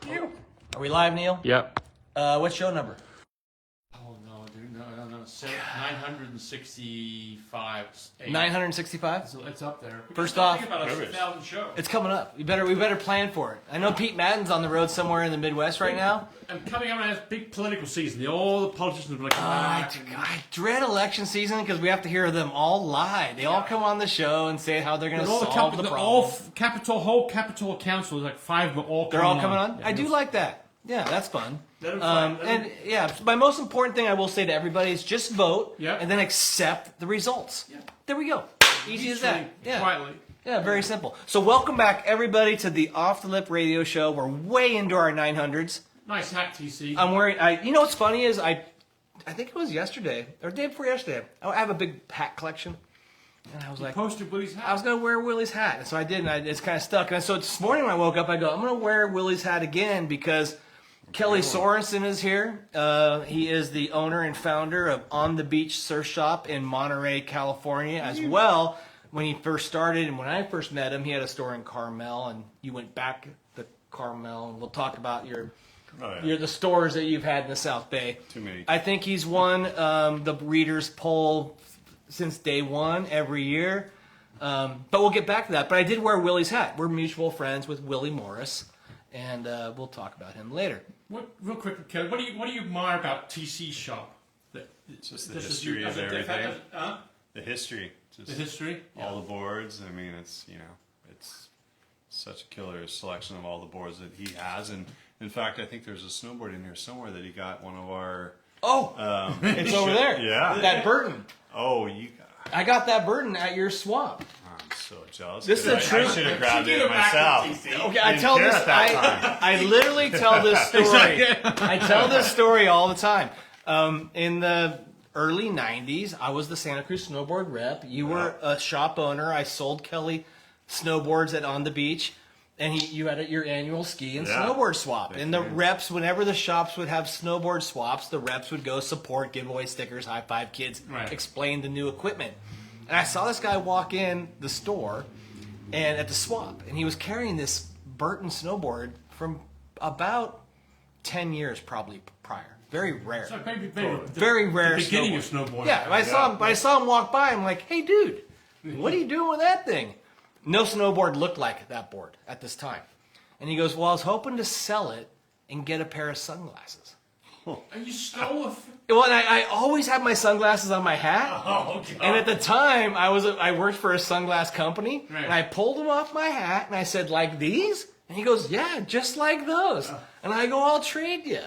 you. Are we live, Neil? Yep. What's show number? Oh no, dude, no. 965. 965? So it's up there. First off, think about a 6,000 show. it's coming up. We better plan for it. I know Pete Madden's on the road somewhere in the Midwest right now. And coming up, it's big political season. All the politicians are like, I dread election season because we have to hear them all lie. They all come on the show and say how they're going to solve the problem. Whole Capitol Council is like 5 of them all. They're all coming on. I do like that. Yeah, that's fun. Let them And yeah, my most important thing I will say to everybody is just vote Yeah. and then accept the results. Yeah. There we go. Easy as that. Yeah. Quietly. Yeah, very simple. So welcome back, everybody, to the Off the Lip Radio Show. We're way into our 900s. Nice hat, TC. I'm wearing. You know what's funny is I think it was yesterday or the day before yesterday. I have a big hat collection, and I was like, Posted Willie's hat. I was gonna wear Willie's hat, and so I did, and it's kind of stuck. And so this morning when I woke up, I go, I'm gonna wear Willie's hat again because Kelly Sorensen is here. He is the owner and founder of On the Beach Surf Shop in Monterey, California, as well. When he first started, and when I first met him, he had a store in Carmel, and you went back to Carmel, and we'll talk about the stores that you've had in the South Bay. Too many. I think he's won the Readers' Poll since day one every year. But we'll get back to that. But I did wear Willie's hat. We're mutual friends with Willie Morris, and we'll talk about him later. Real quick, Kelly, what do you admire about TC's shop? Just the history of everything. The history. Just The history? all the boards. I mean, it's such a killer selection of all the boards that he has. And in fact, I think there's a snowboard in here somewhere that he got one of our. It's over there. Yeah. That Burton. Oh, you got. I got that Burton at your swamp. I'm so jealous. This is a true. I should have grabbed it myself. Okay, I tell this. I literally tell this story. I tell this story all the time. In the early '90s, I was the Santa Cruz snowboard rep. You were a shop owner. I sold Kelly snowboards at On the Beach, and you had your annual ski and snowboard swap. And the reps, whenever the shops would have snowboard swaps, the reps would go support, give away stickers, high five kids, explain the new equipment. And I saw this guy walk in the store and at the swap, and he was carrying this Burton snowboard from about 10 years probably prior. Very rare. So Very rare. The beginning of snowboarding. Yeah, I saw him walk by. I'm like, hey, dude, what are you doing with that thing? No snowboard looked like that board at this time. And he goes, well, I was hoping to sell it and get a pair of sunglasses. And you stole a... Well, and I always have my sunglasses on my hat. Oh, God. And at the time, I worked for a sunglass company, and I pulled them off my hat, and I said, like these? And he goes, yeah, just like those. And I go, I'll trade you.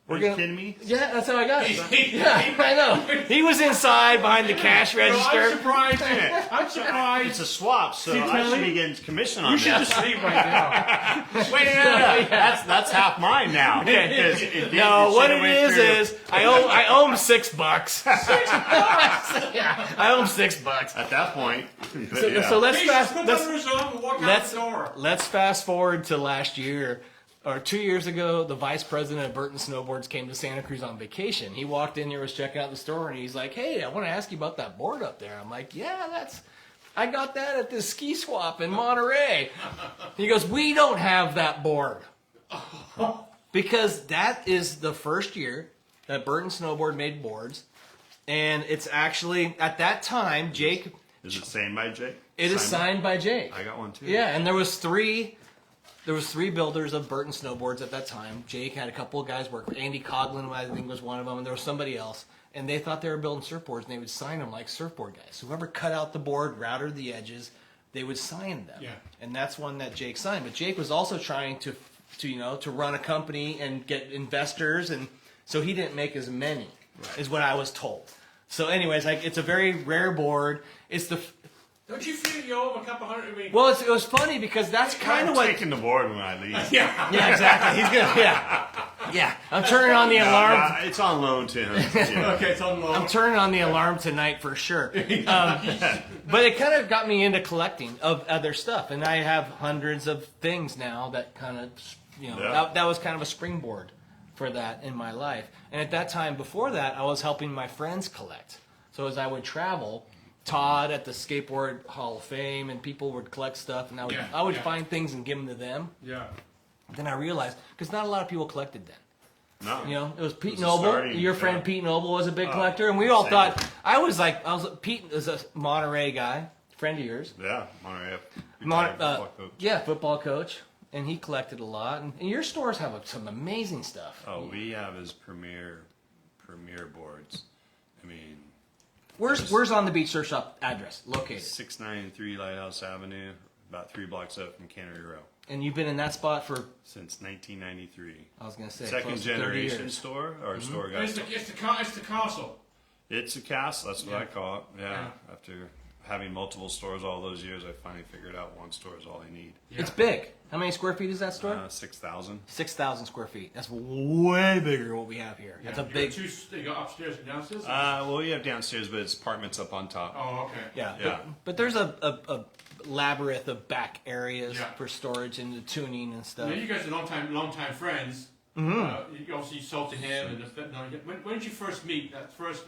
Are you kidding me? Yeah, that's how I got it. Yeah, I know. He was inside behind the cash register. I'm surprised. I'm surprised. It's a swap, so I should be getting commission on You that. should just leave right now. Wait, no. That's half mine now. No, what it is I owe him $6. $6? Yeah, I owe him $6. At that point. So let's Let's fast forward to last year. Or 2 years ago, the vice president of Burton Snowboards came to Santa Cruz on vacation. He walked in here, was checking out the store, and he's like, hey, I want to ask you about that board up there. I'm like, yeah, I got that at this ski swap in Monterey. He goes, we don't have that board. Because that is the first year that Burton Snowboard made boards. And it's actually, at that time, Jake... Is it signed by Jake? It is signed by Jake. I got one too. Yeah, and there was three builders of Burton snowboards at that time. Jake had a couple of guys work. Andy Coughlin, I think, was one of them, and there was somebody else. And they thought they were building surfboards, and they would sign them like surfboard guys. So whoever cut out the board, routed the edges, they would sign them. Yeah. And that's one that Jake signed. But Jake was also trying to run a company and get investors, and so he didn't make as many, is what I was told. So anyways, it's a very rare board. It's the... Don't you feel you owe him a couple hundred? Well, it was funny because that's kind of what... I'm taking the board when I leave. Yeah, exactly. He's gonna... Yeah. I'm turning on the alarm. It's on loan to him. Yeah. Okay, it's on loan. I'm turning on the alarm tonight for sure. But it kind of got me into collecting of other stuff, and I have hundreds of things now that kind of, that was kind of a springboard for that in my life. And at that time, before that, I was helping my friends collect. So as I would travel, Todd at the Skateboard Hall of Fame, and people would collect stuff, and I would find things and give them to them. Yeah. Then I realized, because not a lot of people collected then. No. You know, it was Pete It was Noble. starting, Your friend yeah. Pete Noble was a big collector, and we all same. thought. Pete is a Monterey guy, friend of yours. Yeah, Monterey. Football coach, and he collected a lot. And your stores have some amazing stuff. Oh, we have his premier boards. I mean, Where's On the Beach Surf Shop address located? 693 Lighthouse Avenue, about 3 blocks up from Cannery Row. And you've been in that spot for, Since 1993. I was going to say, Second close to 30 generation years. store, or store guy. It's the castle. It's a castle, that's what I call it. Yeah. Yeah. After having multiple stores all those years, I finally figured out one store is all I need. Yeah. It's big. How many square feet is that store? 6,000. 6,000 square feet. That's way bigger than what we have here. That's a big. You got upstairs and downstairs. Well, you have downstairs, but it's apartments up on top. Oh, okay. Yeah. Yeah. But there's a labyrinth of back areas Yeah. for storage and the tuning and stuff. Now, you guys are long time friends. You obviously sold to him, and when did you first meet? That first.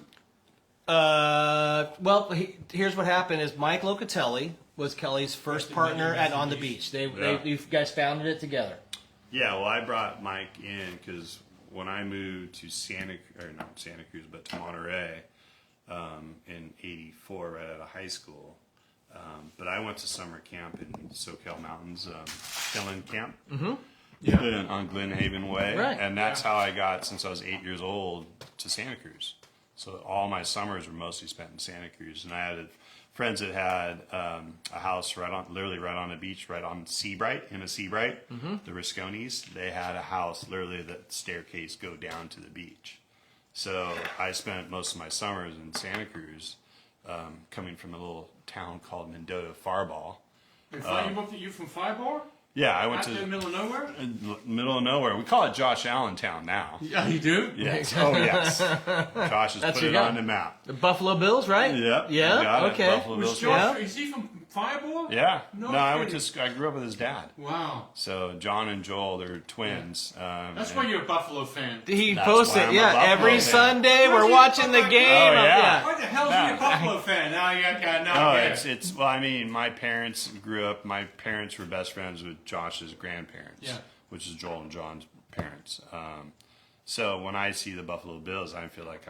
Here's what happened: is Mike Locatelli was Kelly's first partner at On the Beach. You guys founded it together. Yeah, well, I brought Mike in because when I moved to not Santa Cruz, but to Monterey in '84, right out of high school. But I went to summer camp in SoCal Mountains, Killen Camp, on Glen Haven Way, Right. and that's how I got, since I was 8 years old, to Santa Cruz. So all my summers were mostly spent in Santa Cruz, and I had friends that had a house literally right on the beach, right on Seabright, in a Seabright, the Risconis. They had a house literally that staircase go down to the beach. So I spent most of my summers in Santa Cruz, coming from a little town called Mendota, Farball. You from Fireball? Yeah, I went Out in the to middle of nowhere? middle of nowhere. We call it Josh Allen Town now. Yeah, you do? Yes. Oh, yes. Josh has That's put your it guy. on the map. The Buffalo Bills, right? Yep. Yeah. Got it. Okay. Buffalo Was Bills. George, Yeah. is he from Fireball? Yeah. No No, I kidding. grew up with his dad. Wow. So John and Joel, they're twins. That's why you're a Buffalo fan. He That's posts why it. I'm a Yeah, Buffalo every fan. Sunday Where's we're he watching from? the Oh, game. yeah. Why the hell is he a Buffalo fan? Now you got No, get it. it's well. I mean, my parents grew up. My parents were best friends with Josh's grandparents, Yeah. which is Joel and John's parents. So when I see the Buffalo Bills, I feel like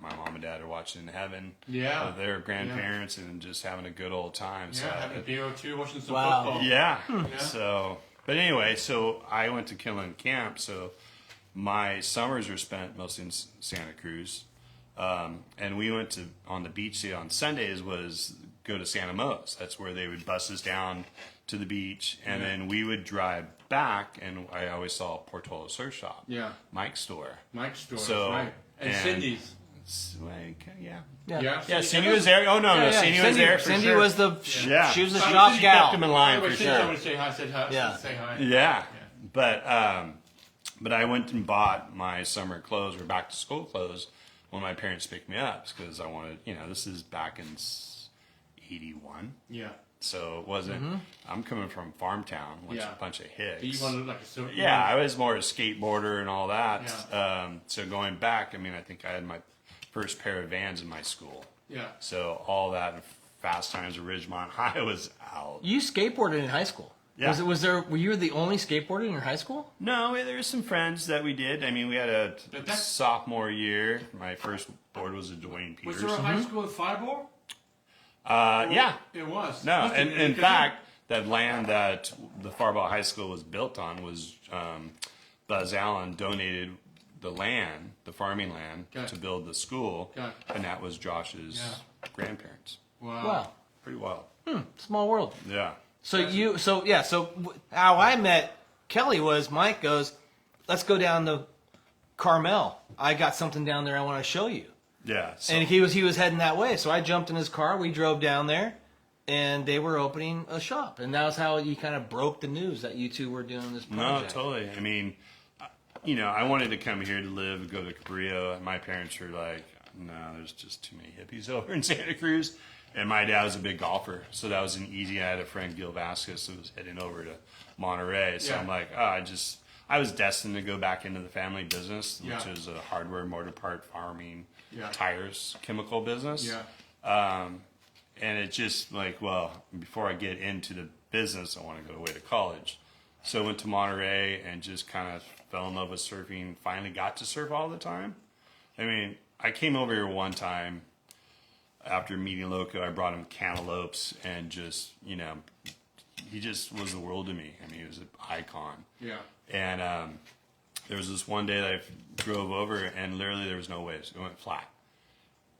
my mom and dad are watching in heaven. Yeah. With their grandparents and just having a good old time. So Yeah, having a beer or two, watching some Wow. football. yeah. Yeah. So, but anyway, so I went to Killen Camp. So my summers were spent mostly in Santa Cruz. And we went on the beach day on Sundays was go to Santa Mo's. That's where they would bus us down to the beach. And then we would drive back, and I always saw Portola Surf Shop. Yeah. Mike's store. Mike's store, So, right. And and- Cindy's. Yeah. Yeah, Cindy was there. Oh, no, Cindy was there for Cindy sure. was the Yeah. she was the Cindy shop kept gal. him in line for Cindy sure. told me to say hi, said hi, Yeah. say hi. Yeah. But I went and bought my summer clothes or back to school clothes when my parents picked me up because I wanted, this is back in '81. Yeah. So it wasn't, I'm coming from farm town, which is Yeah. a bunch of hicks. You want to look like a silver. Yeah, I was more a skateboarder and all that. Yeah. So going back, I think I had my first pair of Vans in my school. Yeah. So all that and Fast Times of Ridgemont High was out. You skateboarded in high school. Yeah. Were you the only skateboarder in your high school? No, there were some friends that we did. I mean, we had a But that's- sophomore year. My first board was a Dwayne Was Peters. there a high school at Fireball? Yeah. It was. No, Must have and been, in because fact, that land that the Farball High School was built on was Buzz Allen donated the land, the farming land, Okay. to build the school, Okay. and that was Josh's Yeah. grandparents. Wow. Wow, Pretty wild. small world. Yeah. So how I met Kelly was Mike goes, let's go down to Carmel. I got something down there I want to show you. Yeah. So, And he was heading that way, so I jumped in his car. We drove down there, and they were opening a shop, and that was how you kind of broke the news that you two were doing this no, project. totally. I mean, I wanted to come here to live, go to Cabrillo, and my parents were like, no, there's just too many hippies over in Santa Cruz. And my dad was a big golfer, so that was an easy. I had a friend, Gil Vasquez, who was heading over to Monterey. So Yeah. I'm like, I was destined to go back into the family business, which Yeah. is a hardware, motor part, farming, Yeah. tires, chemical business. Yeah. And it's just like, well, before I get into the business, I want to go away to college. So went to Monterey and just kind of fell in love with surfing. Finally got to surf all the time. I mean, I came over here one time after meeting Loco. I brought him cantaloupes and just, you know, he just was the world to me. I mean, he was an icon. Yeah. And there was this one day that I drove over and literally there was no waves. It went flat.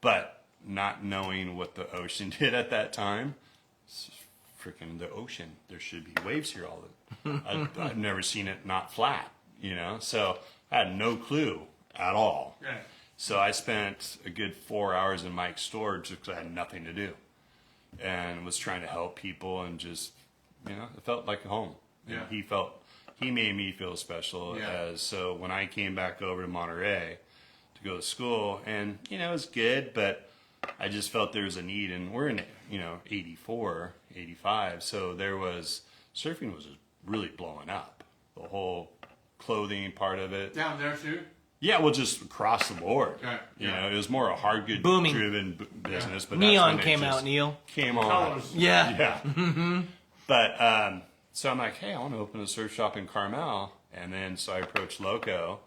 But not knowing what the ocean did at that time, freaking the ocean, there should be waves here all the I've never seen it not flat, you know? So I had no clue at all. Yeah. So I spent a good 4 hours in Mike's store just because I had nothing to do. And was trying to help people and just, you know, it felt like home. And Yeah. he made me feel special. Yeah. So when I came back over to Monterey to go to school, and, you know, it was good, but I just felt there was a need. And we're in, you know, 84, 85. So surfing was really blowing up. The whole clothing part of it. Down there too? Yeah, well, just across the board. Okay, You yeah. know, it was more a hard good Booming. driven business. But Neon that's when it came just out, Neil. Came on. Colors. Yeah. Yeah. But so I'm like, hey, I want to open a surf shop in Carmel, and then so I approached Loco.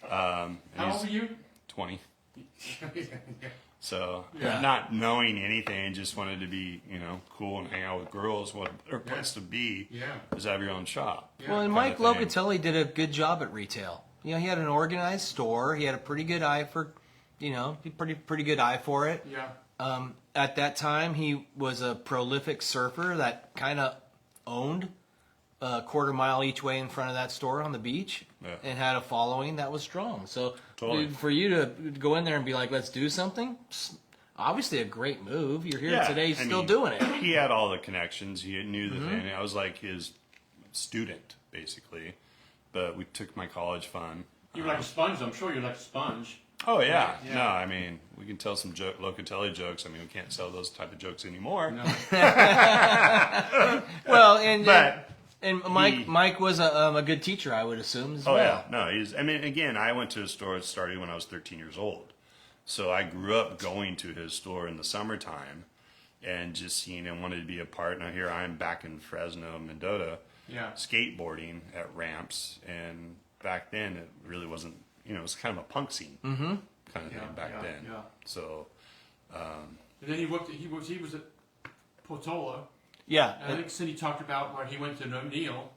And How he's old are you? 20. Yeah. So Yeah. not knowing anything, just wanted to be, you know, cool and hang out with girls. What a place to be Yeah. is have your own shop. Yeah. Well, and Kinda Mike thing. Locatelli did a good job at retail. You know, he had an organized store. He had a pretty good eye for, you know, pretty good eye for it. Yeah. At that time, he was a prolific surfer that kind of owned a quarter mile each way in front of that store on the beach, Yeah. and had a following that was strong. So Totally. for you to go in there and be like, let's do something, obviously a great move. You're here today, I still mean, doing it. He had all the connections. He knew the thing. I was like his student, basically. But we took my college fund. You were like a sponge. I'm sure you're like a sponge. Oh yeah. Yeah. No, I mean we can tell some Locatelli jokes. I mean we can't sell those type of jokes anymore. No. Well, and But Mike was a good teacher, I would assume as oh well. yeah, no, he's. I mean again, I went to a store that started when I was 13 years old, so I grew up going to his store in the summertime, and just seeing him wanted to be a part. Now here I am back in Fresno, Mendota, Yeah. skateboarding at ramps, and back then it really wasn't. You know, it was kind of a punk scene kind of thing Yeah, back yeah, then. yeah. So And then he was at Portola. Yeah. And I think Cindy talked about where he went to Neil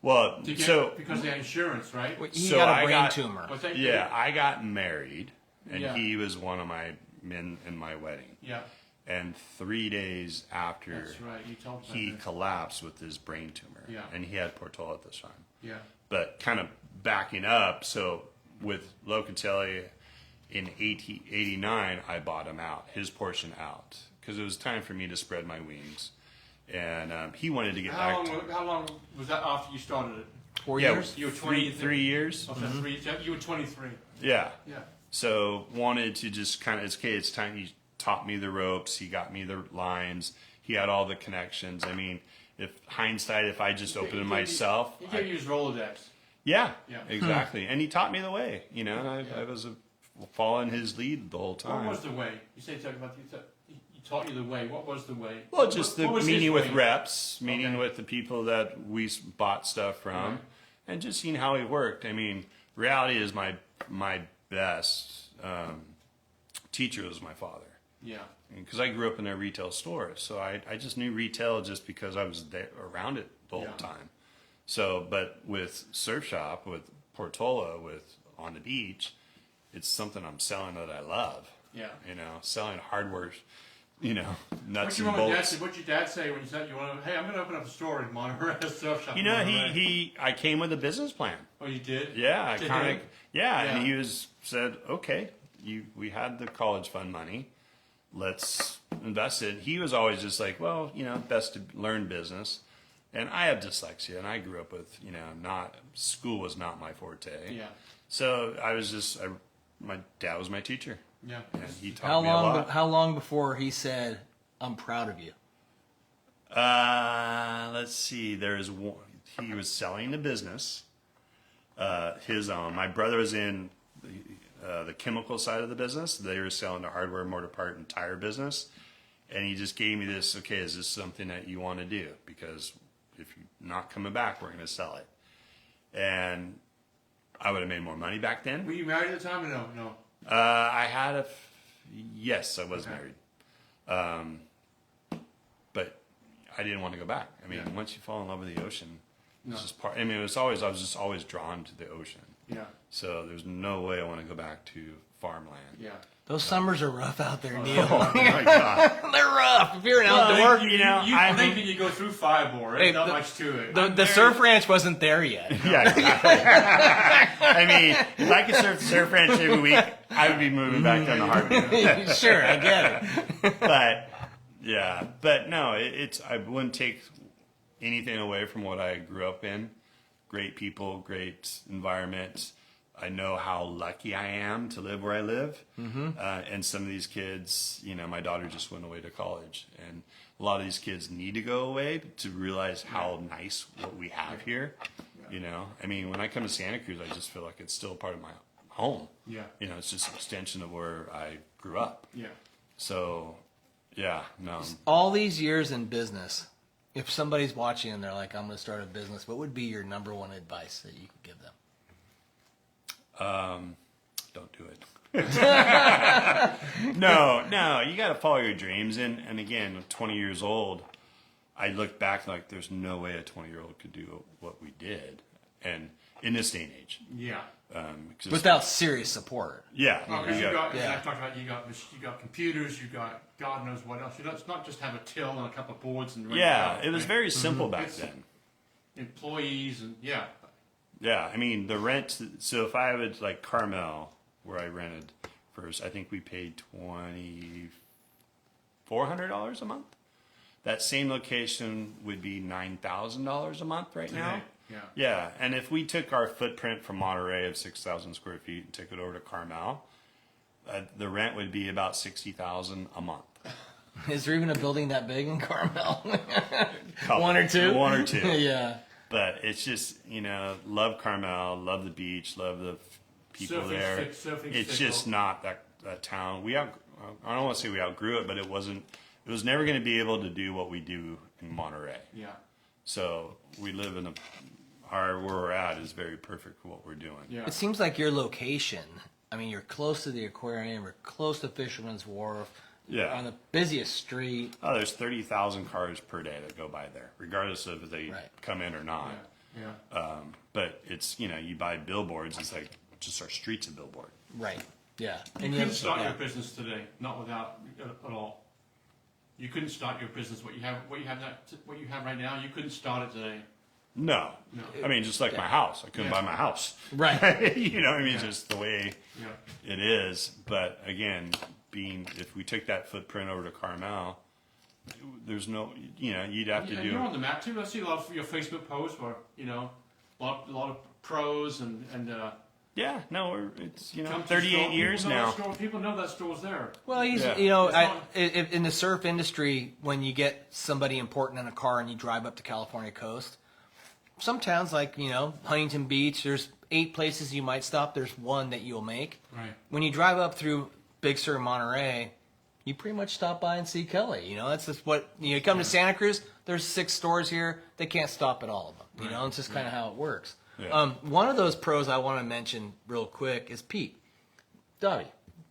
well, to get, so because they had insurance, right? He So got I a brain got- tumor. Was that yeah, I got married, and Yeah. he was one of my men in my wedding. Yeah. And 3 days after, That's right. You told me he that. collapsed with his brain tumor. Yeah. And he had Portola at this time. Yeah. But kind of backing up, so with Locatelli in 89, I bought him out, his portion out, because it was time for me to spread my wings. And he wanted to get back to How long was that after you started it? 4 yeah, years. You were 20. 3 years. Oh, so 3. You were 23. Yeah. Yeah. So wanted to just kind of, it's time. He taught me the ropes. He got me the lines. He had all the connections. I mean, if hindsight, if I just opened it myself, He gave you his Rolodex. yeah, Yeah. exactly. And he taught me the way. You know, and I was following his lead the whole What time. was the way? You say talk about he taught you the way. What was the way? Well, just the What was his meeting with way? reps, meeting Okay. with the people that we bought stuff from, Right. and just seeing how he worked. I mean, reality is my best teacher was my father. Yeah. Because I grew up in a retail store, so I just knew retail just because I was there, around it the whole Yeah. time. So, but with Surf Shop, with Portola, with On the Beach, it's something I'm selling that I love. Yeah. You know, selling hardware, you know, nuts What's your and mom and dad bolts. say? What'd your dad say when you said you want to? Hey, I'm going to open up a store in Monterey, a surf shop. You in know, Monterey. I came with a business plan. Oh, you did? Yeah, I To kind him? of, yeah, Yeah. and he said, okay, we had the college fund money, let's invest it. He was always just like, well, you know, best to learn business. And I have dyslexia, and I grew up with, you know, school was not my forte. Yeah. So I was my dad was my teacher, Yeah. and he taught me a lot. How long before he said, "I'm proud of you"? Let's see. There's one. He was selling the business, his own. My brother was in the chemical side of the business. They were selling the hardware, motor part, and tire business. And he just gave me this. Okay, is this something that you want to do? Because if you not coming back. We're going to sell it. And I would have made more money back then. Were you married at the time or no? No. I had yes, I was married. But I didn't want to go back. I mean, once you fall in love with the ocean, it's just part. I mean, I was just always drawn to the ocean. Yeah. So there's no way I want to go back to farmland. Yeah. Those summers are rough out there, Neil. Oh my God. They're rough. If you're an outdoor, I think you go through Fireball. There's not much to it. The surf ranch wasn't there yet. Yeah, exactly. I mean, if I could surf the surf ranch every week, I would be moving back down the harbor. Sure, I get it. But no, I wouldn't take anything away from what I grew up in. Great people, great environment. I know how lucky I am to live where I live. And some of these kids, you know, my daughter just went away to college. And a lot of these kids need to go away to realize how nice what we have here. You know, I mean, when I come to Santa Cruz, I just feel like it's still part of my home. Yeah. You know, it's just an extension of where I grew up. Yeah. So, yeah, no. All these years in business, if somebody's watching and they're like, I'm going to start a business, what would be your number one advice that you could give them? Don't do it. No, you got to follow your dreams. And again, 20 years old, I look back like there's no way a 20-year-old could do what we did. And in this day and age. Yeah. Without serious support. Yeah. Because I talked about you got computers, you got God knows what else. It's not just have a till and a couple of boards and it was very simple back then. Employees and Yeah, I mean the rent. So if I would like Carmel, where I rented first, I think we paid $2,400 a month. That same location would be $9,000 a month right now. Yeah. Yeah, and if we took our footprint from Monterey of 6,000 square feet and took it over to Carmel, the rent would be about $60,000 a month. Is there even a building that big in Carmel? One or two. Yeah. But it's just, you know, love Carmel, love the beach, love the people there. It's just not that town. I don't want to say we outgrew it, but it was never going to be able to do what we do in Monterey. Yeah. So we live in where we're at is very perfect for what we're doing. Yeah. It seems like your location, I mean, you're close to the aquarium, you're close to Fisherman's Wharf. Yeah. On the busiest street. Oh, there's 30,000 cars per day that go by there, regardless of if they come in or not. Yeah. But it's, you know, you buy billboards, it's like just our streets of billboard. Right. Yeah. You couldn't start your business today, not without at all. You couldn't start your business what you have right now. You couldn't start it today. No. I mean, just like my house, I couldn't buy my house. Right. You know, I mean, just the way it is. But again, if we took that footprint over to Carmel, there's no, you know, you'd have to do. You're on the map too. I see a lot of your Facebook posts where, you know, a lot of pros and yeah, no, it's, you know, 38 years now. People know that store's there. Well, you know, in the surf industry, when you get somebody important in a car and you drive up to California coast, some towns like, you know, Huntington Beach, there's 8 places you might stop. There's one that you'll make. Right. When you drive up through Big Sur, Monterey, you pretty much stop by and see Kelly. You know, that's just what, you come to Santa Cruz, there's 6 stores here. They can't stop at all of them. You know, it's just kind of how it works. Yeah. One of those pros I want to mention real quick is Pete Dobby.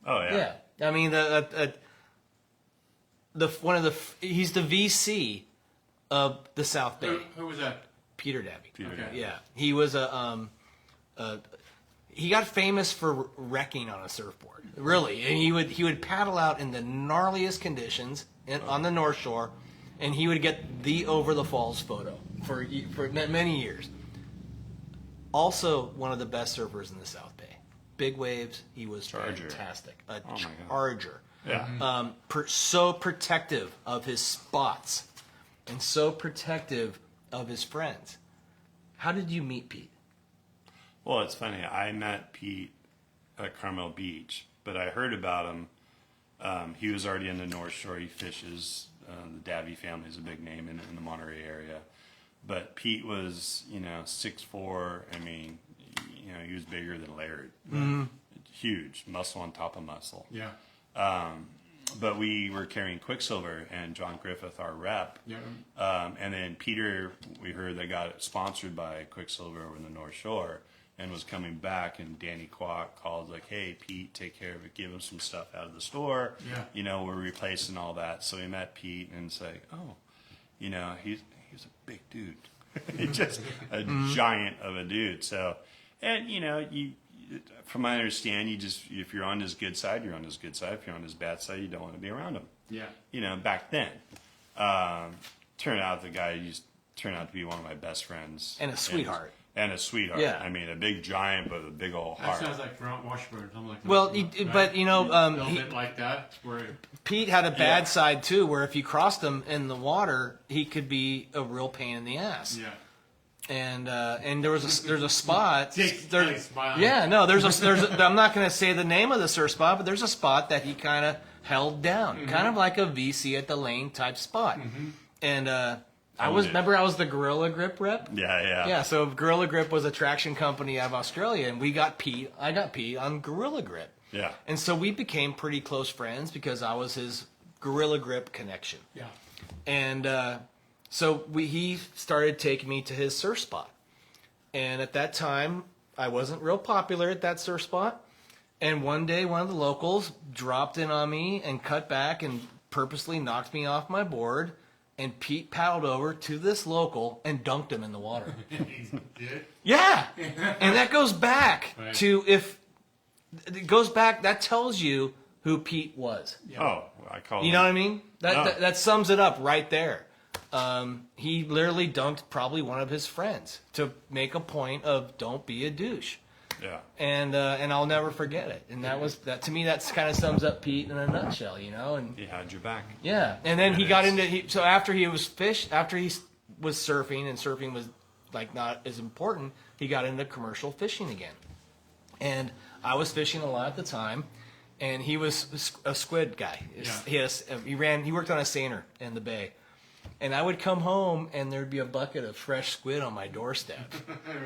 Oh yeah. Yeah. I mean, he's the VC of the South Bay. Who was that? Peter Dabby. Okay. Yeah, he was he got famous for wrecking on a surfboard, really, and he would paddle out in the gnarliest conditions on the North Shore, and he would get the over the falls photo for many years. Also, one of the best surfers in the South Bay. Big waves, he was fantastic. A charger. Yeah. So protective of his spots, and so protective of his friends. How did you meet Pete? Well, it's funny. I met Pete at Carmel Beach, but I heard about him. He was already in the North Shore. He fishes. The Davy family is a big name in the Monterey area. But Pete was, you know, 6'4". I mean, you know, he was bigger than Laird. Mm-hmm. Huge. Muscle on top of muscle. Yeah. but we were carrying Quicksilver and John Griffith, our rep. Yeah. And then Peter, we heard they got sponsored by Quicksilver over in the North Shore and was coming back. And Danny Kwok called like, hey, Pete, take care of it. Give him some stuff out of the store. Yeah. You know, we're replacing all that. So we met Pete and it's like, oh, you know, he's a big dude. He's just a giant of a dude. So, and you know, from my understanding, if you're on his good side, you're on his good side. If you're on his bad side, you don't want to be around him. Yeah. You know, back then, turned out the guy turned out to be one of my best friends And a sweetheart. And a sweetheart. Yeah. I mean, a big giant, but a big old That heart. sounds like Grant Washburn. Something like that. Well, right? but you know, a little bit like that. Where Pete had a bad Yeah. side too, where if you crossed him in the water, he could be a real pain in the ass. yeah. And there's a spot. Jake's there- smiling. yeah, no, there's a, I'm not going to say the name of the surf spot, but there's a spot that he kind of held down, kind of like a VC at the lane type spot. And I was the Gorilla Grip rep. Yeah. Yeah, so Gorilla Grip was a traction company out of Australia, and I got Pete on Gorilla Grip. Yeah. And so we became pretty close friends because I was his Gorilla Grip connection. Yeah. And so he started taking me to his surf spot. And at that time, I wasn't real popular at that surf spot. And one day, one of the locals dropped in on me and cut back and purposely knocked me off my board. And Pete paddled over to this local and dunked him in the water. Did? Yeah. And that goes back Right. to that tells you who Pete was. Oh, I call You him. know what I mean? Oh. That sums it up right there. He literally dunked probably one of his friends to make a point of don't be a douche. Yeah. And I'll never forget it. And that to me that kind of sums up Pete in a nutshell, you know. And He had your back. yeah, and then he It got is. into so after he was surfing and surfing was like not as important, he got into commercial fishing again. And I was fishing a lot at the time, and he was a squid guy. Yeah. He worked on a seiner in the bay. And I would come home and there'd be a bucket of fresh squid on my doorstep.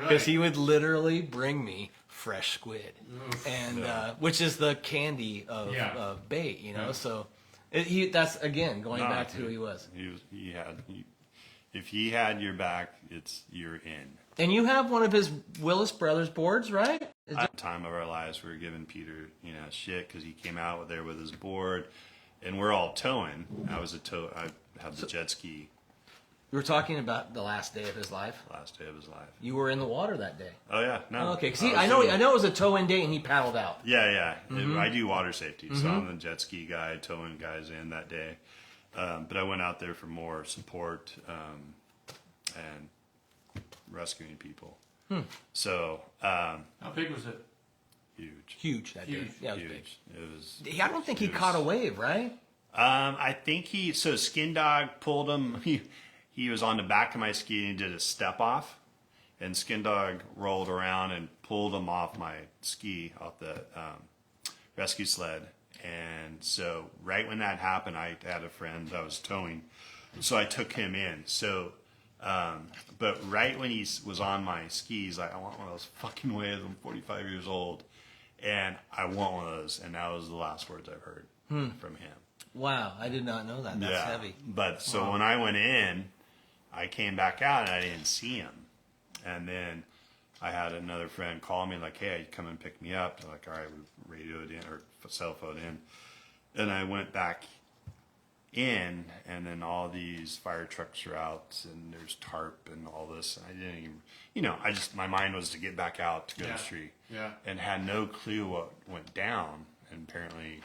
Because he would literally bring me fresh squid. And which is the candy of bait, you know. Yeah. So that's again going back to who he was. If he had your back, you're in. And you have one of his Willis Brothers boards, right? At the time of our lives, we were giving Peter, shit because he came out there with his board, and we're all towing. I had the jet ski You were talking about the last day of his life. last day of his life. You were in the water that day. Oh yeah, no. Oh, okay, because I I know it was a tow-in day and he paddled out. Yeah. I do water safety, so I'm the jet ski guy, towing guys in that day. But I went out there for more support and rescuing people. So How big was it? huge, That day. Huge. Yeah, it was huge. It was. big. I don't think he caught a wave, right? I think Skin Dog pulled him. He was on the back of my ski and did a step off, and Skin Dog rolled around and pulled him off my ski, off the rescue sled. And so right when that happened, I had a friend I was towing, so I took him in. So, but right when he was on my skis, I want one of those fucking waves. I'm 45 years old, and I want one of those. And that was the last words I've heard from him. Wow, I did not know that. That's heavy. But so when I went in, I came back out and I didn't see him. And then I had another friend call me like, hey, come and pick me up. They're like, all right, we radioed in or cell phone in. And I went back in, and then all these fire trucks are out, and there's tarp and all this. And I didn't even, my mind was to get back out to go to the street. Yeah. And had no clue what went down. And apparently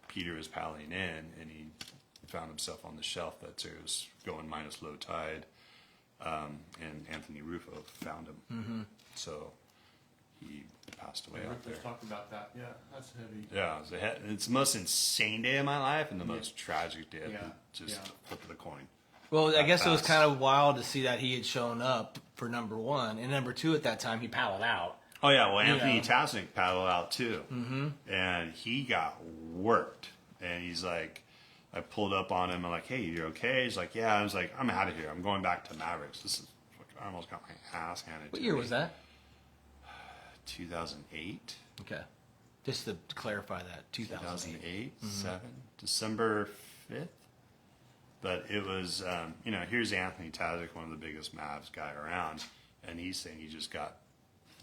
Peter was paddling in, and he found himself on the shelf that was going minus low tide, and Anthony Rufo found him. So he passed away out there. Let's talk about that. Yeah, that's heavy. Yeah, it's the most insane day of my life and the most tragic day. Yeah. Just flip of the coin. Well, I guess it was fast. kind of wild to see that he had shown up for number one, and number two at that time he paddled out. Oh yeah, well Anthony know. Tasnik paddled out too, and he got worked. And he's like, I pulled up on him. I'm like, hey, you okay? He's like, yeah. I was like, I'm out of here. I'm going back to Mavericks. I almost got my ass handed. What to year me. was that? 2008. Okay. Just to clarify that, 2008. 2008, 7, December 5th. But it was, here's Anthony Tazic, one of the biggest Mavs guy around, and he's saying he just got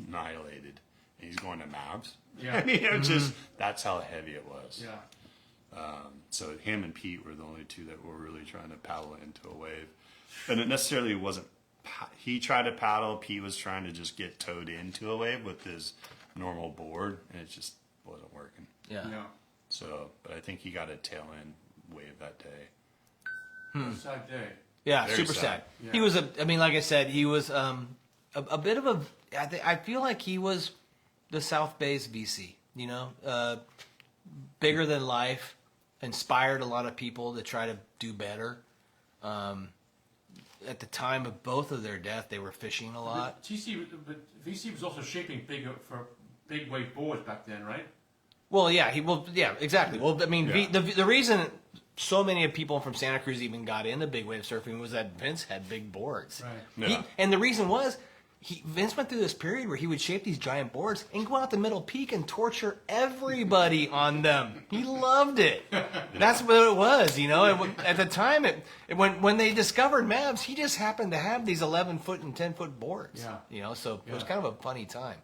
annihilated, and he's going to Mavs. Yeah. I mean, it just, that's how heavy it was. Yeah. So him and Pete were the only two that were really trying to paddle into a wave. And it necessarily wasn't, he tried to paddle, Pete was trying to just get towed into a wave with his normal board, and it just wasn't working. Yeah. Yeah. So, but I think he got a tail end wave that day. Sad day. Yeah, Very super sad. sad. Yeah. He was like I said, he was a bit of a. I feel like he was the South Bay's VC. Bigger than life, inspired a lot of people to try to do better. At the time of both of their death, they were fishing a lot. But VC was also shaping for big wave boards back then, right? Well, yeah, exactly. Well, I mean, Yeah. the reason so many of people from Santa Cruz even got into big wave surfing was that Vince had big boards. Right. Yeah. And the reason was, Vince went through this period where he would shape these giant boards and go out the middle peak and torture everybody on them. He loved it. That's what it was, At the time, when they discovered Mavs, he just happened to have these 11-foot and 10-foot boards. Yeah. So it was Yeah. kind of a funny time.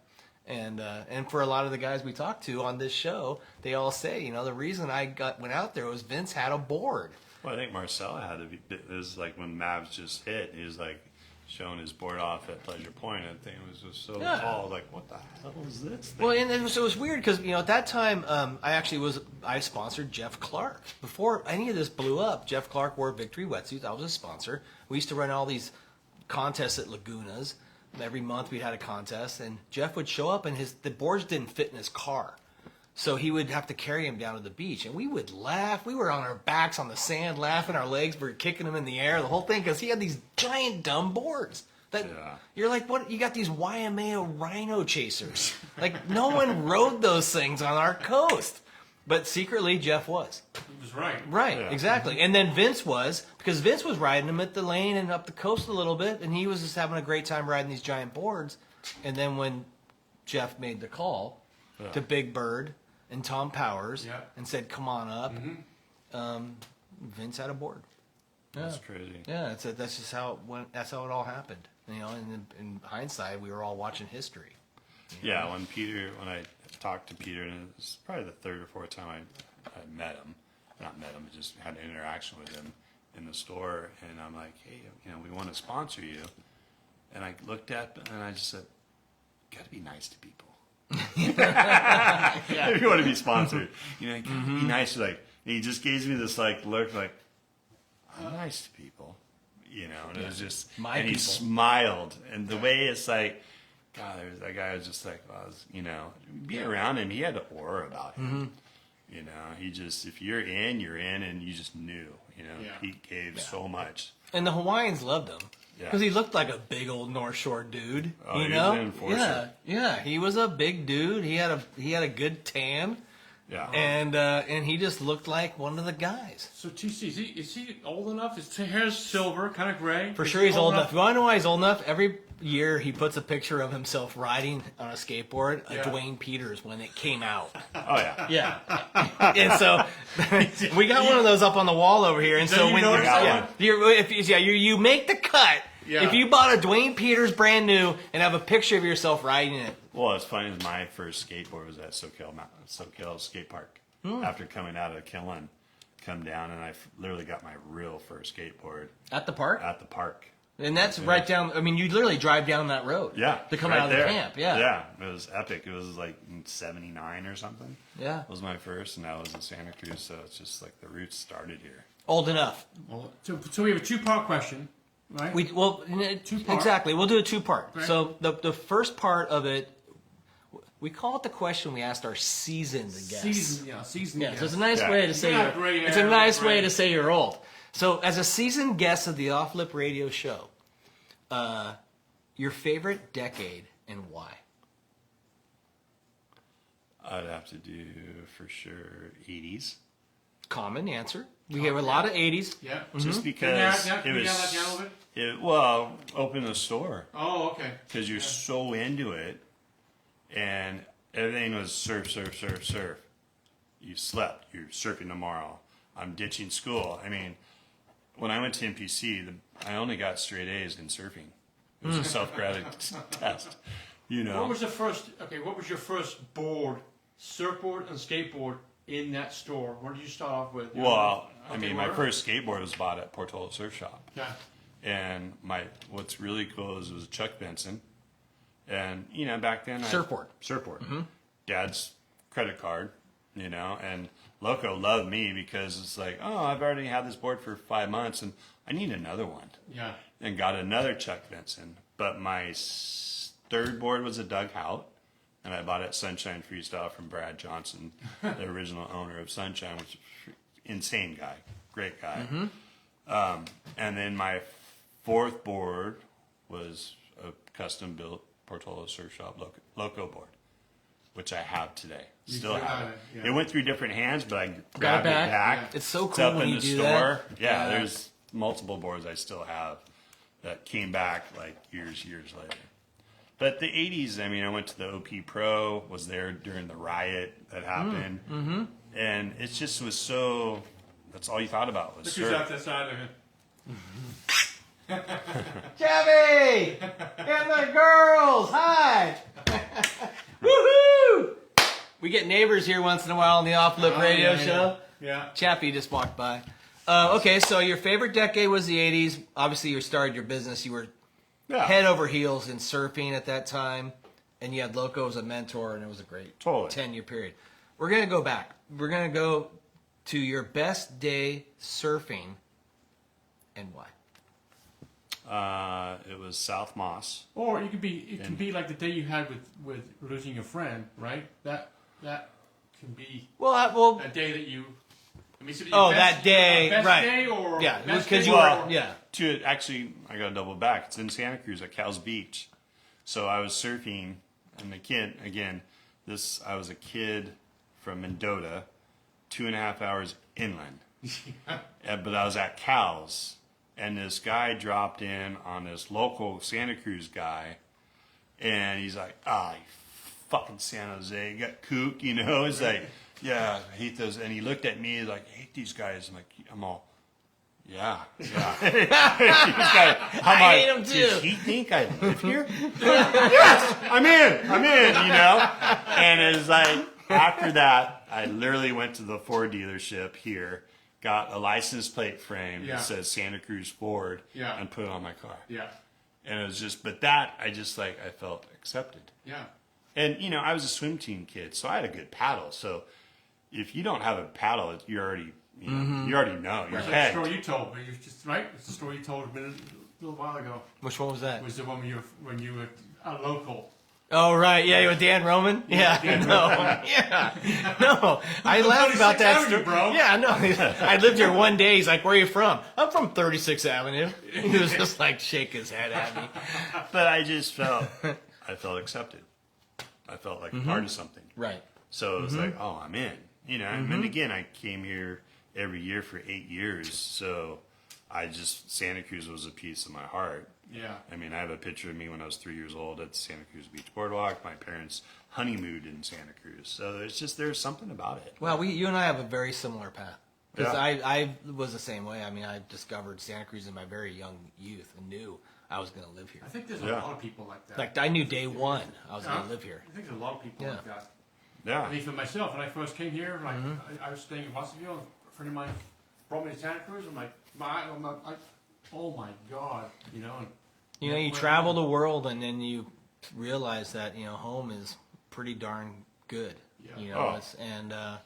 And for a lot of the guys we talked to on this show, they all say, the reason I went out there was Vince had a board. Well, I think Marcel had to be, it was like when Mavs just hit, he was like showing his board off at Pleasure Point, and the thing was just so tall, like, what the hell is this thing? Well, and it was weird because at that time I sponsored Jeff Clark before any of this blew up. Jeff Clark wore Victory wetsuits. I was a sponsor. We used to run all these contests at Lagunas. Every month we'd had a contest, and Jeff would show up, and the boards didn't fit in his car, so he would have to carry him down to the beach, and we would laugh. We were on our backs on the sand, laughing. Our legs were kicking him in the air, the whole thing, because he had these giant dumb boards. That you're like, what? You got these Waimea Rhino chasers. Like, no one rode those things on our coast, but secretly Jeff was. He was right. Right, Yeah. exactly. And then Vince was, because Vince was riding them at the lane and up the coast a little bit, and he was just having a great time riding these giant boards. And then when Jeff made the call to Big Bird and Tom Powers and said, "Come on up," Vince had a board. That's crazy. Yeah, that's just how it went. That's how it all happened. And in hindsight, we were all watching history. Yeah, when I talked to Peter, and it was probably the third or fourth time I met him. Not met him, just had an interaction with him in the store, and I'm like, hey, we want to sponsor you. And I looked at, and I just said, got to be nice to people. If you want to be sponsored, you gotta be nice. Like, he just gave me this look, like, I'm nice to people, and it was just, and he smiled, and the way it's like, God, that guy was just like, being around him, he had an aura about him. He just, if you're in, and you just knew, he gave so much. And the Hawaiians loved him. Yeah. Because he looked like a big old North Shore dude. Oh, he was an enforcer. Yeah. He was a big dude. He had a good tan. Yeah. And he just looked like one of the guys. So TC, is he old enough? His hair's silver, kind of gray. For sure he's old enough. You want to know why he's old enough? Every year he puts a picture of himself riding on a skateboard, Dwayne Peters, when it came out. Oh, yeah. Yeah. And so we got one of those up on the wall over here. And so you when notice that one? you make the cut. Yeah. If you bought a Dwayne Peters brand new and have a picture of yourself riding it. Well, it's funny. My first skateboard was at SoCal Skate Park. After coming out of Killen, come down, and I literally got my real first skateboard At the park? at the park. And that's right down, I mean, you literally drive down that road. Yeah. To come right out of there. the camp. Yeah. Yeah. It was epic. It was like in 79 or something. Yeah. Was my first, and that was in Santa Cruz, so it's just like the roots started here. Old enough. So we have a two-part question, right? Two-part. Exactly. We'll do a two-part. Right. So the first part of it, we call it the question we asked our seasoned guests. Season. Yeah, Guest. so it's a nice way to say Yeah, gray it's a hair, nice gray. way to say you're old. So as a seasoned guest of the Off Lip Radio Show, your favorite decade and why? I'd have to do for sure 80s. Common answer. We have a lot of 80s. Yeah. Just because Can it you was. narrow that down a little bit? Open the store Oh, okay. because you're so into it, and Everything was surf, surf, surf, surf. You slept. You're surfing tomorrow. I'm ditching school. I mean, when I went to MPC, I only got straight A's in surfing. It was a self-graded test. You know. What was your first board, surfboard and skateboard in that store? What did you start off with? Well, I mean, my first skateboard was bought at Portola Surf Shop. Yeah. And what's really cool is it was a Chuck Benson. And, you know, back then... Surfboard. Surfboard. Dad's credit card, you know, and Loco loved me because it's like, oh, I've already had this board for 5 months and I need another one. Yeah. And got another Chuck Benson. But my third board was a Doug Hout, and I bought it Sunshine Freestyle from Brad Johnson, the original owner of Sunshine, which is insane guy, great guy. And then my fourth board was a custom built Portola Surf Shop Loco board, which I have today. Still have it. Yeah. It went through different hands, but I Got grabbed it it back. back. Yeah. It's so It's cool up when in you the do store. that. Yeah, Yeah. there's multiple boards I still have that came back like years later. But the 80s, I mean, I went to the OP Pro, was there during the riot that happened. And it just was so, that's all you thought about was Look who's surf. out that side of it. Chevy! And the girls! Hi! Woohoo! We get neighbors here once in a while on the Off Look radio show. Yeah. Chappie just walked by. Okay, so your favorite decade was the 80s. Obviously, you started your business. You were Yeah, head over heels in surfing at that time. And you had Loco as a mentor, and it was a great Totally. 10-year period. We're going to go back. We're going to go to your best day surfing and why. it was South Moss. Or it can be like the day you had with losing a friend, right? That can be Well, a day that you. I mean, so your Oh, best, that day, best right. Day or yeah, best because day you or- were, yeah. Actually, I got to double back. It's in Santa Cruz at Cal's Beach. So I was surfing, and the kid, again, I was a kid from Mendota, 2.5 hours inland. But I was at Cal's, and this guy dropped in on this local Santa Cruz guy, and he's like, you fucking San Jose, you got kook, you know? He's like, yeah, I hate those. And he looked at me, he's like, I hate these guys. I'm all, yeah. I hate them too. Does he think I live here? Yes, I'm in, you know? And it's like, after that, I literally went to the Ford dealership here, got a license plate frame Yeah. that says Santa Cruz Ford, Yeah. and put it on my car. Yeah. And it was just, but that, I felt accepted. Yeah. And, you know, I was a swim team kid, so I had a good paddle. So if you don't have a paddle, you already know. You're It's the pegged. story you told me. It's the story you told a little while ago. Which one was that? Was the one when you were a local. Oh, right. Yeah, with Dan Roman? Yeah, Dan no. Roman. Yeah. No. I laughed about 36th that. Avenue, bro. Yeah, no. I lived here one day. He's like, where are you from? I'm from 36th Avenue. He was just like, shake his head at me. But I felt accepted. I felt like a part of something. Right. So it was like, oh, I'm in. You know, and again, I came here every year for 8 years. So Santa Cruz was a piece of my heart. Yeah. I mean, I have a picture of me when I was 3 years old at the Santa Cruz Beach Boardwalk. My parents honeymooned in Santa Cruz. So there's something about it. Well, you and I have a very similar path. Because Yeah. I was the same way. I mean, I discovered Santa Cruz in my very young youth and knew I was going to live here. I think there's a Yeah. lot of people like that. Like, I knew day one I was going to live here. I think there's a lot of people Yeah. like that. Yeah. I mean, for myself, when I first came here, like I was staying in Watsonville, and a friend of mine brought me to Santa Cruz. I'm like, oh my god, you know. And You know, you travel the world and then you realize that, you know, home is pretty darn good. Yeah. You know, Oh.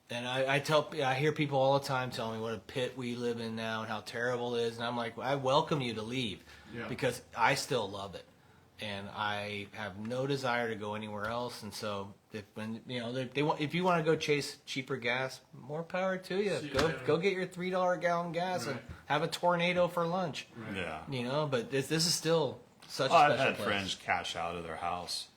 and I hear people all the time telling me what a pit we live in now and how terrible it is, and I'm like, I welcome you to leave Yeah. because I still love it, and I have no desire to go anywhere else. And so if you want to go chase cheaper gas, more power to you. See you Go later. go get your $3 a gallon gas and Right. have a tornado for lunch. Right. Yeah. You know, but this is still such a I've special had place. friends cash out of their house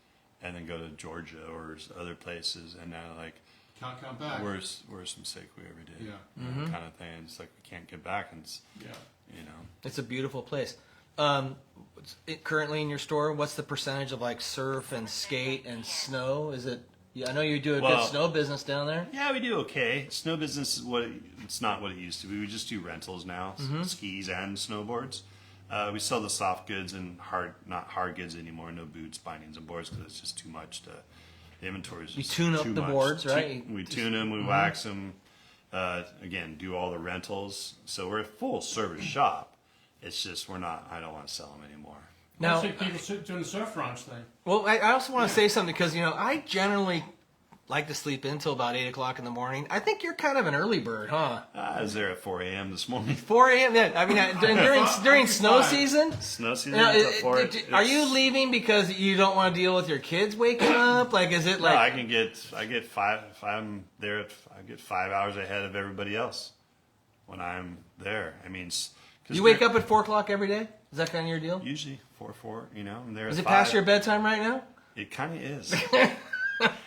and then go to Georgia or other places, and now like, Can't come back. where's some Sequoia every day? Yeah. You know, kind of thing. It's like we can't get back, and it's, Yeah. you know. It's a beautiful place. currently in your store? What's the percentage of like surf and skate and snow? Is it? Yeah, I know you do a good snow business down there. Yeah, we do okay. Snow business is it's not what it used to be. We just do rentals now, skis and snowboards. We sell the soft goods and not hard goods anymore. No boots, bindings, and boards because it's just too much to. The inventory is just You tune up too the much. boards, right? We tune them, we wax them. Again, do all the rentals. So we're a full service shop. It's just I don't want to sell them anymore. Now, people doing the surf ranch thing. Well, I also want to say something because I generally like to sleep in until about 8 o'clock in the morning. I think you're kind of an early bird, huh? I was there at 4 a.m. this morning. 4 a.m. Yeah, I mean, during snow season. Snow season until 4. Are you leaving because you don't want to deal with your kids waking up? Like, is it like? No, I get 5. If I'm there, I get 5 hours ahead of everybody else when I'm there. I mean, You wake up at 4 o'clock every day? Is that kind of your deal? Usually 4. I'm there. Is at it 5. past your bedtime right now? It kind of is.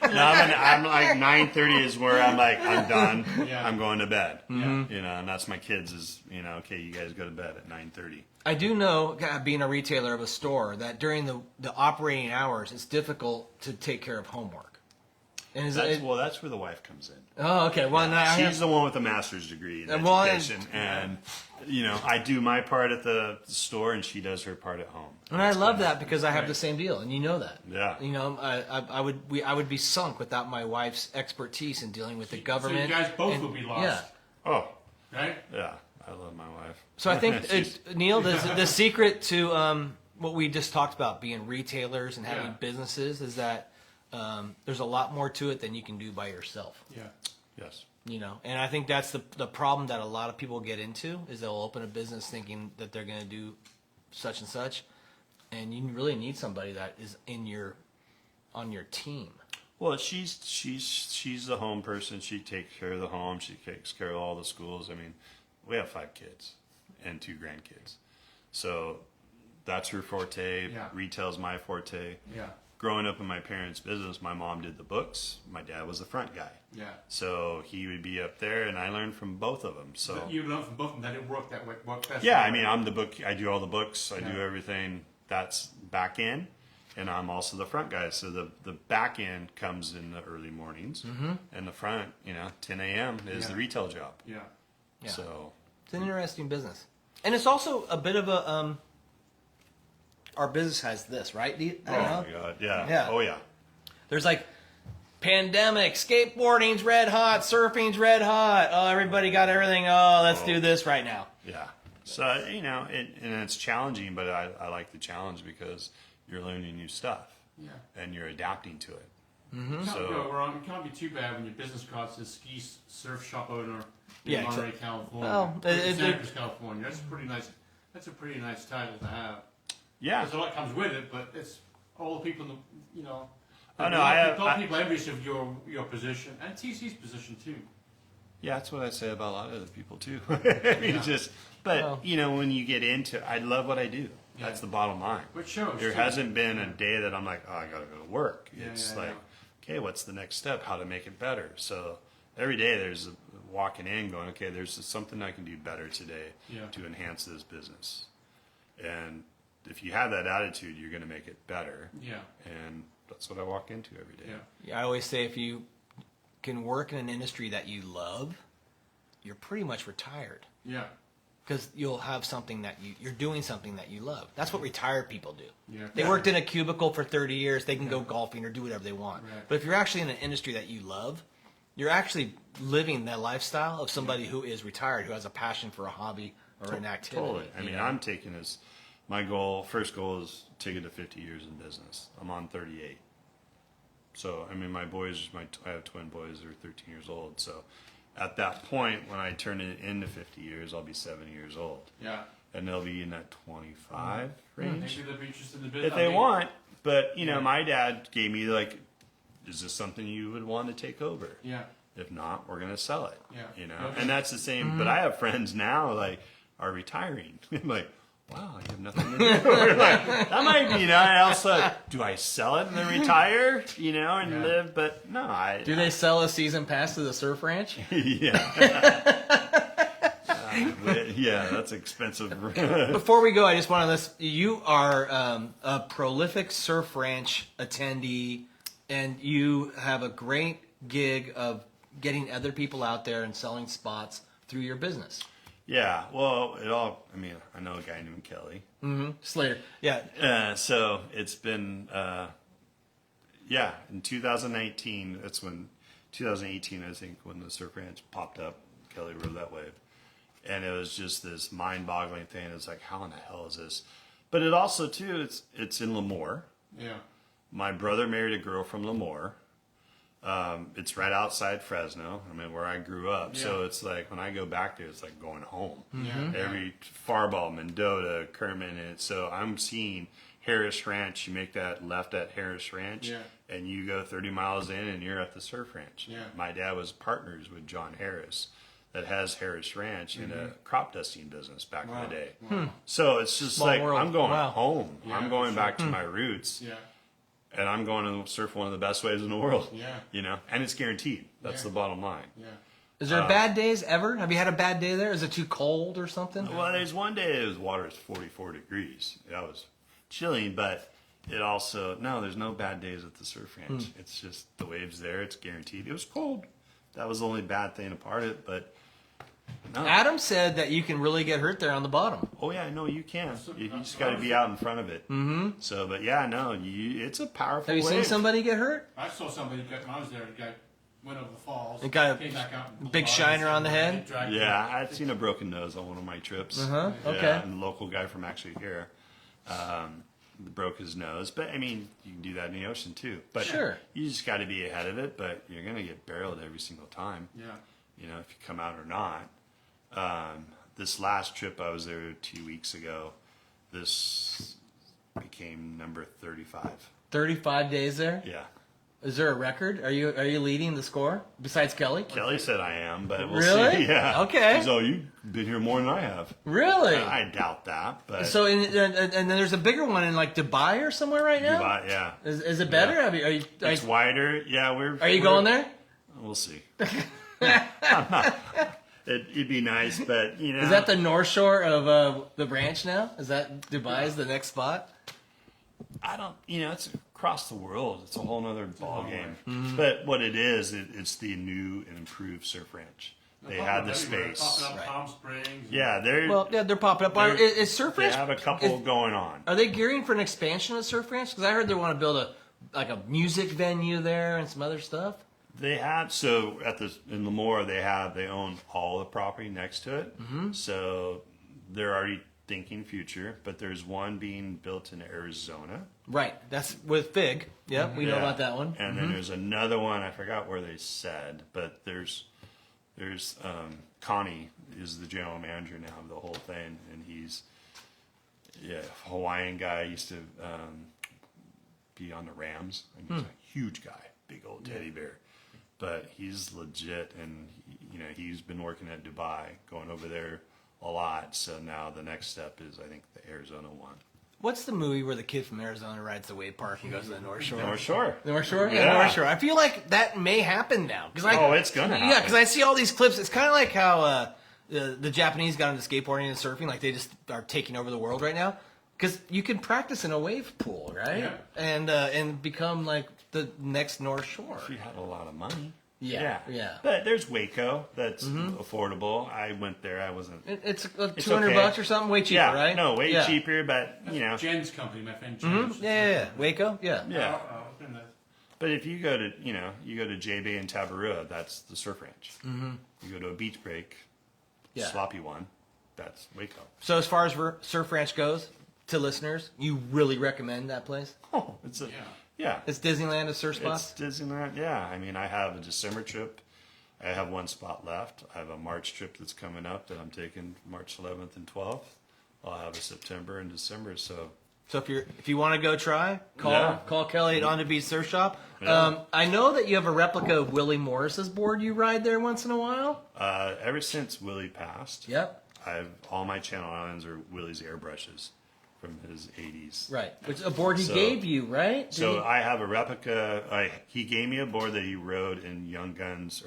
No, I'm like 9:30 is where I'm like I'm done. Yeah. I'm going to bed. Mm-hmm. And that's my kids is okay. You guys go to bed at 9:30. I do know, being a retailer of a store, that during the operating hours, it's difficult to take care of homework. And That's where the wife comes in. Oh, okay. Well, She's the one with the master's degree in Well, education, and I do my part at the store, and she does her part at home. And I love that because I have the same deal, and you know that. Yeah. I would be sunk without my wife's expertise in dealing with the government. So you guys both would be lost. Yeah. Oh, Right? yeah. I love my wife. So I think, Neil, the secret to what we just talked about, being retailers and having businesses, is that there's a lot more to it than you can do by yourself. Yeah. Yes. And I think that's the problem that a lot of people get into, is they'll open a business thinking that they're going to do such and such, and you really need somebody that is on your team. Well, she's the home person. She takes care of the home. She takes care of all the schools. I mean, we have 5 kids and 2 grandkids, so that's her forte. Yeah. Retail's my forte. Yeah. Growing up in my parents' business, my mom did the books. My dad was the front guy. Yeah. So he would be up there, and I learned from both of them. So But you learned from both of them that it worked that way. Worked best. yeah, I mean, I'm the book. I do all the books. I do Yeah. everything that's back end, and I'm also the front guy. So the back end comes in the early mornings, and the front, 10 a.m. is the retail job. Yeah. Yeah. So It's an interesting business, and it's also a bit of a. Our business has this, right? I don't know. my god, yeah. Yeah. Oh yeah. There's like pandemic, skateboarding's red hot, surfing's red hot. Oh, everybody got everything. Oh, let's do this right now. Yeah. So and it's challenging, but I like the challenge because you're learning new stuff. Yeah. And you're adapting to it. You can't So- go wrong. It can't be too bad when your business card says ski surf shop owner in Yeah, Monterey, California. Well, Santa Cruz, California. That's pretty nice. That's a pretty nice title to have. Yeah. There's a lot comes with it, but it's all the people in the I know, A I lot of have- people envious of your position and TC's position too. Yeah, that's what I say about a lot of other people too. I mean, but when you get into, I love what I do. Yeah. That's the bottom line. Which shows. There too. hasn't been a day that I'm like, oh, I gotta go to work. Yeah, It's yeah, like, yeah. okay, what's the next step? How to make it better? So every day there's walking in, going, okay, there's something I can do better today to enhance this business. And if you have that attitude, you're going to make it better. Yeah. And that's what I walk into every day. Yeah. Yeah, I always say if you can work in an industry that you love, you're pretty much retired. Yeah. Because you'll have something that you're doing something that you love. That's what retired people do. Yeah. They worked in a cubicle for 30 years. They can go golfing or do whatever they want. Right. But if you're actually in an industry that you love, you're actually living the lifestyle of somebody who is retired, who has a passion for a hobby or an activity. Totally. I mean, I'm taking this. My first goal is to get to 50 years in business. I'm on 38. So, I mean, my boys, I have twin boys. They're 13 years old. So, at that point, when I turn it into 50 years, I'll be 70 years old. Yeah. And they'll be in that 25 range. Maybe they'll be interested in the business. If they want. But, my dad gave me, is this something you would want to take over? Yeah. If not, we're going to sell it. Yeah. And that's the same. But I have friends now, are retiring. I'm like, wow, you have nothing to do. That might be, and also, do I sell it and then retire, and live? But no, Do they sell a season pass to the surf ranch? yeah. Yeah, that's expensive. Before we go, I just want to list. You are a prolific surf ranch attendee, and you have a great gig of getting other people out there and selling spots through your business. Yeah, well, I mean, I know a guy named Kelly. Slater. Yeah. So it's been, in 2019, 2018, I think, when the surf ranch popped up, Kelly rode that wave. And it was just this mind-boggling thing. It's like, how in the hell is this? But it also, too, it's in Lemoore. Yeah. My brother married a girl from Lemoore. It's right outside Fresno. I mean, where I grew up. Yeah. So it's like, when I go back there, it's like going home. Yeah. Every Farball, Mendota, Kerman. And so I'm seeing Harris Ranch. You make that left at Harris Ranch. Yeah. And you go 30 miles in and you're at the surf ranch. Yeah. My dad was partners with John Harris that has Harris Ranch in a crop dusting business back in the day. Wow. So it's just Small like, world. I'm going Wow. home. Yeah, I'm going for back to my roots. Yeah. And I'm going to surf one of the best waves in the world. Yeah. You know, and it's guaranteed. That's Yeah. the bottom line. Yeah. Is there bad days ever? Have you had a bad day there? Is it too cold or something? Well, there's one day the water is 44 degrees. That was chilling, but it also, no, there's no bad days at the surf ranch. It's just the waves there. It's guaranteed. It was cold. That was the only bad thing about it, but no. Adam said that you can really get hurt there on the bottom. Oh yeah, no, you can. You just got to be out in front of it. Mm-hmm. So, but yeah, no, it's a powerful. Have you seen wave. somebody get hurt? I saw somebody when I was there. The guy went over the falls. It got a came back out and big pulled shiner bodies on the and head? dragged Yeah, them. I'd seen a broken nose on one of my trips. Uh-huh, okay. Yeah, and the local guy from actually here broke his nose. But I mean, you can do that in the ocean too. But Sure. you just got to be ahead of it. But you're gonna get barreled every single time. Yeah. You know, if you come out or not. This last trip I was there 2 weeks ago, this became number 35. 35 days there? Yeah. Is there a record? Are you leading the score besides Kelly? Kelly said I am, but we'll Really? see. Yeah. Okay. He's, oh, you've been here more than I have. Really? I doubt that, but So, and then there's a bigger one in like Dubai or somewhere right now. Dubai, yeah. Is it better? Yeah. Are you It's wider. Yeah, are you going there? We'll see. It'd be nice, but you know. Is that the North Shore of the ranch now? Is that Dubai's the next spot? I don't. You know, it's across the world. It's a whole nother ball game. Mm-hmm. But what it is, it's the new and improved surf ranch. They had the Everywhere. space. Popping up Palm Springs. Yeah, they're. Well, yeah, they're popping up. Is Surf they Ranch? have a couple going on. Are they gearing for an expansion of Surf Ranch? Because I heard they want to build a music venue there and some other stuff. They have so in Lemoore they own all the property next to it. Mm-hmm. So they're already thinking future, but there's one being built in Arizona. Right, that's with Fig. Yep, we know Yeah. about that one. And then there's another one, I forgot where they said, but there's Connie is the general manager now of the whole thing, and he's Hawaiian guy, used to be on the Rams. I mean, he's a huge guy, big old teddy bear. But he's legit, and he's been working at Dubai, going over there a lot. So now the next step is, I think, the Arizona one. What's the movie where the kid from Arizona rides the wave park and goes to the North Shore? North Shore. North Shore? Yeah, Yeah. North Shore. I feel like that may happen now. It's gonna happen. Yeah, because I see all these clips. It's kind of like how the Japanese got into skateboarding and surfing. Like, they just are taking over the world right now. Because you can practice in a wave pool, right? Yeah. And become like the next North Shore. If you had a lot of money. Yeah. But there's Waco that's affordable. I went there. I wasn't. It's It's $200 okay. or something, way cheaper, Yeah, right? no, way Yeah. cheaper, but Jen's company, my friend Jen. Yeah. Waco, yeah. Yeah. And But if you go to J Bay and Tabarua, that's the surf ranch. Mm-hmm. You go to a beach break, Yeah. sloppy one, that's Waco. So as far as Surf Ranch goes, to listeners, you really recommend that place? Oh, yeah. It's Disneyland of surf spots? It's Disneyland. Yeah, I mean, I have a December trip. I have one spot left. I have a March trip that's coming up that I'm taking March 11th and 12th. I'll have a September and December. So if you want to go try, call Kelly at On the Beach Surf Shop. Yeah. I know that you have a replica of Willie Morris's board you ride there once in a while. ever since Willie passed, Yep. all my Channel Islands are Willie's airbrushes from his 80s. Right. Which a board he gave you, right? So I have a replica. He gave me a board that he rode in Young Guns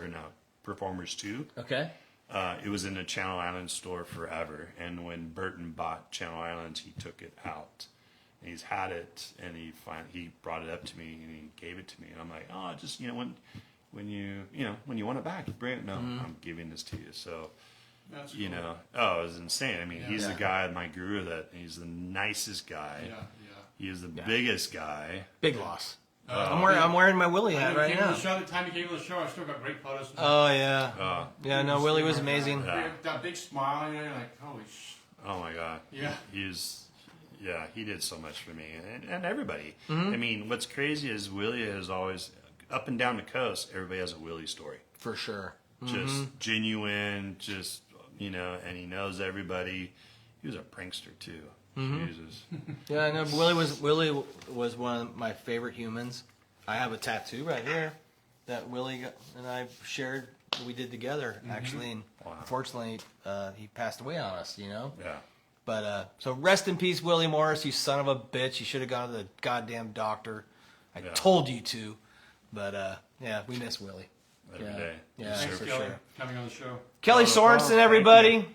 Performers 2. Okay. it was in a Channel Islands store forever. And when Burton bought Channel Islands, he took it out. And he's had it, and he brought it up to me, and he gave it to me. And I'm like, oh, just, when you want it back, bring it. No, I'm giving this to you. So, That's you cool. know, it was insane. I mean, Yeah. he's the guy, my guru, that he's the nicest guy. Yeah, He is the biggest guy. Big loss. yeah. I'm wearing my Willie hat When right he came to now. the show, the time he came to the show, I still got great photos. Oh yeah. Yeah, no, Willie was amazing. Yeah. That big smile, you're like, holy sh. Oh my God. Yeah. He did so much for me and everybody. I mean, what's crazy is Willie is always up and down the coast. Everybody has a Willie story. For sure. Just genuine, and he knows everybody. He was a prankster too. Jesus. Yeah, I know. Willie was one of my favorite humans. I have a tattoo right here that Willie and I shared. We did together actually, and unfortunately, he passed away on us. Yeah. But so rest in peace, Willie Morris. You son of a bitch. You should have gone to the goddamn doctor. I told you to. But yeah, we miss Willie. Every day. Yeah, Thanks, for Kelly, sure. coming on the show. Kelly Oh, no problem. Sorensen, Thank everybody,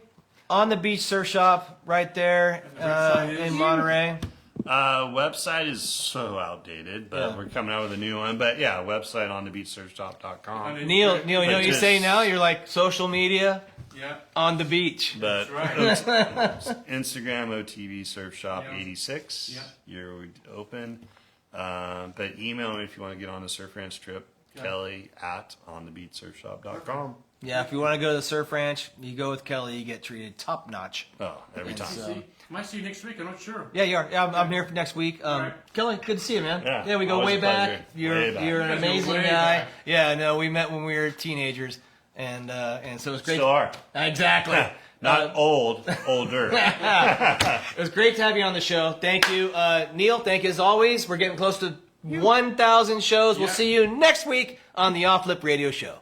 on the beach surf shop right there And the website is? in Monterey. Website is so outdated, but we're coming out with a new one. But yeah, website on thebeachsurfshop.com. And Neil, you know what you just- say now? You're like social media Yeah. on the beach. But That's Instagram, OTV Surf Shop Yeah. 86. Yeah. You're open. But email me if you want to get on a Surf Ranch trip. Yeah. Kelly at onthebeachsurfshop.com. Yeah, if you want to go to the surf ranch, you go with Kelly. You get treated top notch. Oh, every time. So- Might see you next week. I'm not sure. Yeah, you are. Yeah, I'm here for next week. Right. Kelly, good to see you, man. Yeah, we go always way a back. pleasure. You're Way back. you're an You guys go amazing way guy. back. Yeah, no, we met when we were teenagers, and so it was great. Still are. Exactly. Not old, older. It was great to have you on the show. Thank you, Neil. Thank you as always. We're getting close to 1,000 shows. We'll Yeah. see you next week on the Off Lip Radio Show.